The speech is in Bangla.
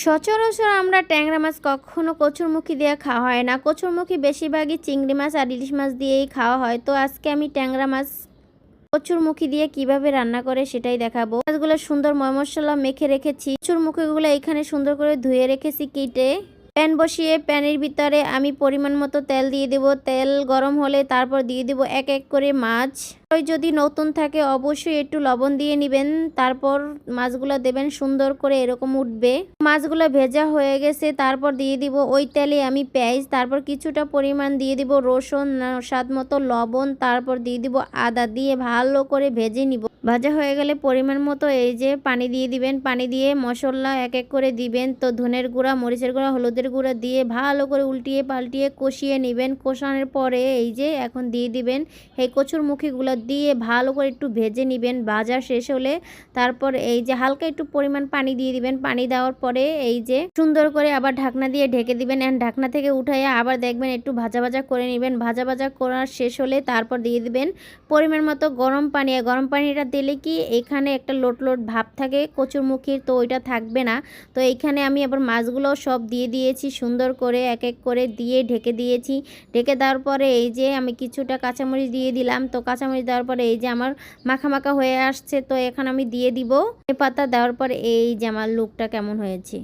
সচরাচর আমরা ট্যাংরা মাছ কখনো কচুরমুখী দিয়ে খাওয়া হয় না। কচুরমুখী বেশিরভাগই চিংড়ি মাছ আর ইলিশ মাছ দিয়েই খাওয়া হয়। তো আজকে আমি ট্যাংরা মাছ কচুরমুখী দিয়ে কিভাবে রান্না করে সেটাই দেখাবো। মাছগুলো সুন্দর মশলা মেখে রেখেছি। কচুরমুখীগুলো এখানে সুন্দর করে ধুয়ে রেখেছি কেটে। প্যান বসিয়ে প্যানের ভিতরে আমি পরিমাণ মতো তেল দিয়ে দেব। তেল গরম হলে তারপর দিয়ে দেব এক এক করে মাছ। ওই যদি নতুন থাকে অবশ্যই একটু লবণ দিয়ে নেবেন। তারপর মাছগুলো দেবেন, সুন্দর করে এরকম উঠবে। মাছগুলো ভেজা হয়ে গেছে, তারপর দিয়ে দিব ওই তেলে আমি পেঁয়াজ, তারপর কিছুটা পরিমাণ দিয়ে দিব রসুন, স্বাদ মতো লবণ, তারপর দিয়ে দিব আদা, দিয়ে ভালো করে ভেজে নিব। ভাজা হয়ে গেলে পরিমাণ মতো এই যে পানি দিয়ে দিবেন। পানি দিয়ে মশলা এক এক করে দিবেন। তো ধনের গুঁড়া, মরিচের গুঁড়া, হলুদের গুঁড়া দিয়ে ভালো করে উল্টিয়ে পাল্টিয়ে কষিয়ে নেবেন। কষানোর পরে এই যে এখন দিয়ে দিবেন এই কচুরমুখীগুলো দিয়ে ভালো করে একটু ভেজে নেবেন। ভাজা শেষ হলে তারপর এই যে হালকা একটু পরিমাণ পানি দিয়ে দিবেন। পানি দেওয়ার পরে এই যে সুন্দর করে আবার ঢাকনা দিয়ে ঢেকে দিবেন। এন্ড ঢাকনা থেকে উঠাইয়া আবার দেখবেন একটু ভাজা ভাজা করে নেবেন। ভাজা ভাজা করার শেষ হলে তারপর দিয়ে দিবেন পরিমাণ মতো গরম পানি। গরম পানিটা দিলে কি এখানে একটা লোট লোট ভাব থাকে কচুরমুখীর, তো ওইটা থাকবে না। তো এইখানে আমি আবার মাছগুলো সব দিয়ে দিয়েছি, সুন্দর করে এক এক করে দিয়ে ঢেকে দিয়েছি। ঢেকে দেওয়ার পরে এই যে আমি কিছুটা কাঁচামরিচ দিয়ে দিলাম। তো কাঁচামরিচ দেওয়ার পরে এই যে আমার মাখা মাখা হয়ে আসছে, তো এখন আমি দিয়ে দিব এই পাতা। দেওয়ার পরে এই যে আমার লুকটা কেমন হয়েছে।